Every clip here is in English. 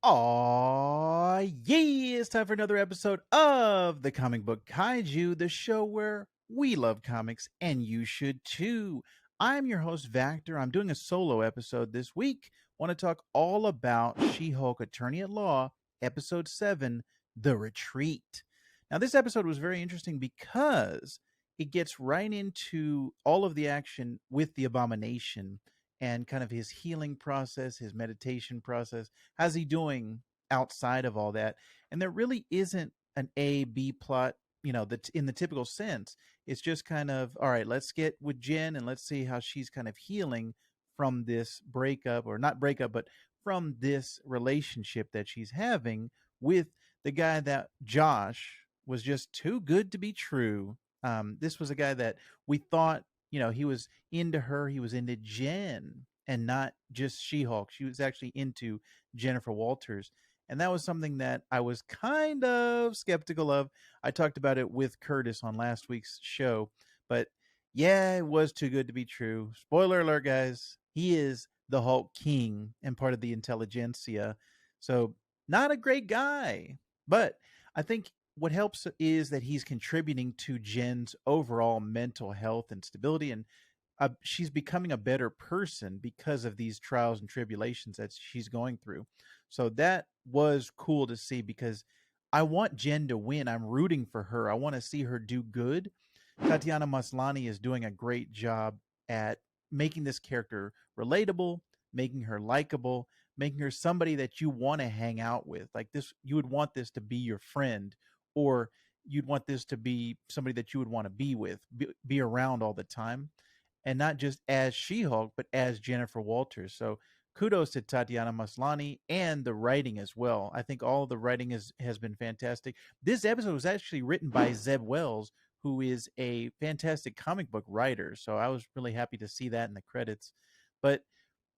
Aw, yeah, it's time for another episode of the Comic Book Kaiju, the show where we love comics and you should too. I'm your host, Vactor. I'm doing a solo episode this week. Want to talk all about She-Hulk Attorney at Law, Episode 7, The Retreat. Now, this episode was very interesting because it gets right into all of the action with the Abomination and kind of his healing process, his meditation process. How's he doing outside of all that? And there really isn't an A B plot, that in the typical sense. It's just kind of, all right, let's get with Jen and let's see how she's kind of healing from this breakup, or not breakup, but from this relationship that she's having with the guy that Josh was just too good to be true. This was a guy that we thought, he was into her, he was into Jen and not just She-Hulk. She was actually into Jennifer Walters. And that was something that I was kind of skeptical of. I talked about it with Curtis on last week's show, but yeah, it was too good to be true. Spoiler alert, guys. He is the Hulk King and part of the intelligentsia. So, not a great guy. But I think what helps is that he's contributing to Jen's overall mental health and stability, and she's becoming a better person because of these trials and tribulations that she's going through. So that was cool to see because I want Jen to win. I'm rooting for her. I want to see her do good. Tatiana Maslany is doing a great job at making this character relatable, making her likable, making her somebody that you want to hang out with. Like this, you would want this to be your friend, or you'd want this to be somebody that you would want to be with, be around all the time, and not just as She-Hulk, but as Jennifer Walters. So kudos to Tatiana Maslany and the writing as well. I think all of the writing has been fantastic. This episode was actually written by Zeb Wells, who is a fantastic comic book writer. So I was really happy to see that in the credits. But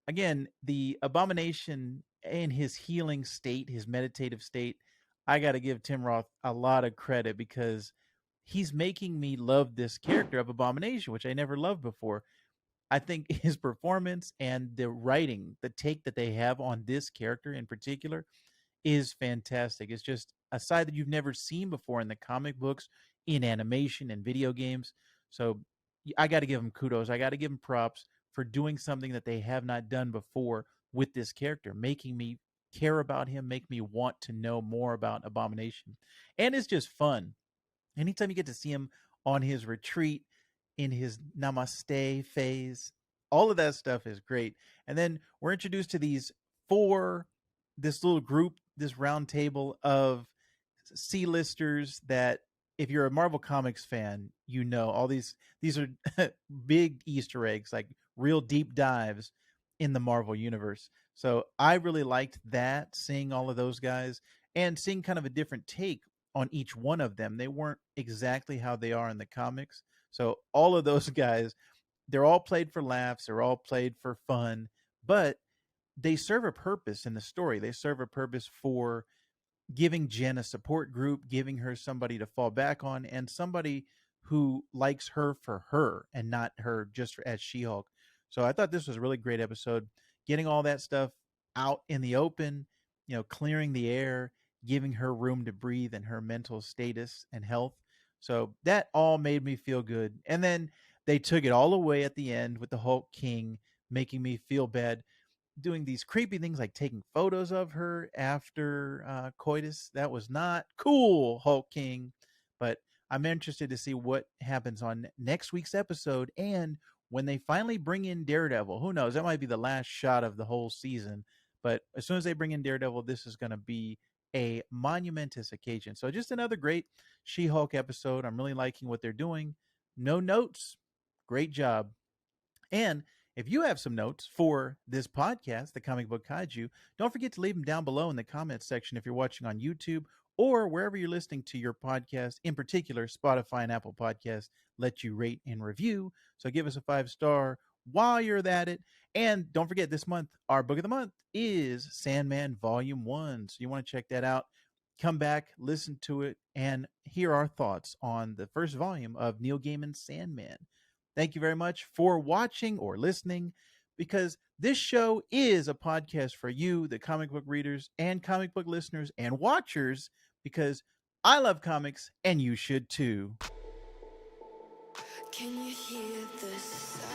again, the Abomination in his healing state, his meditative state, I got to give Tim Roth a lot of credit because he's making me love this character of Abomination, which I never loved before. I think his performance and the writing, the take that they have on this character in particular, is fantastic. It's just a side that you've never seen before in the comic books, in animation and video games. So I got to give him kudos. I got to give him props for doing something that they have not done before with this character, making me care about him, make me want to know more about Abomination. And it's just fun. Anytime you get to see him on his retreat, in his namaste phase, all of that stuff is great. And then we're introduced to this little group, this round table of C-listers that, if you're a Marvel Comics fan, all these are big Easter eggs, like real deep dives in the Marvel universe. So I really liked that, seeing all of those guys and seeing kind of a different take on each one of them. They weren't exactly how they are in the comics. So all of those guys, they're all played for laughs, they're all played for fun, but they serve a purpose in the story. They serve a purpose for giving Jen a support group, giving her somebody to fall back on, and somebody who likes her for her and not her just as She-Hulk. So I thought this was a really great episode, getting all that stuff out in the open, clearing the air, giving her room to breathe and her mental status and health. So that all made me feel good. And then they took it all away at the end with the Hulk King, making me feel bad, doing these creepy things like taking photos of her after coitus. That was not cool, Hulk King. But I'm interested to see what happens on next week's episode, and when they finally bring in Daredevil. Who knows? That might be the last shot of the whole season. But as soon as they bring in Daredevil, this is going to be a monumentous occasion. So just another great She-Hulk episode. I'm really liking what they're doing. No notes. Great job. And if you have some notes for this podcast, the Comic Book Kaiju, don't forget to leave them down below in the comments section if you're watching on YouTube or wherever you're listening to your podcast. In particular, Spotify and Apple Podcasts let you rate and review. So give us a 5-star while you're at it. And don't forget, this month, our book of the month is Sandman Volume 1. So you want to check that out. Come back, listen to it, and hear our thoughts on the first volume of Neil Gaiman's Sandman. Thank you very much for watching or listening. because this show is a podcast for you, the comic book readers and comic book listeners and watchers, because I love comics and you should too. Can you hear the sound?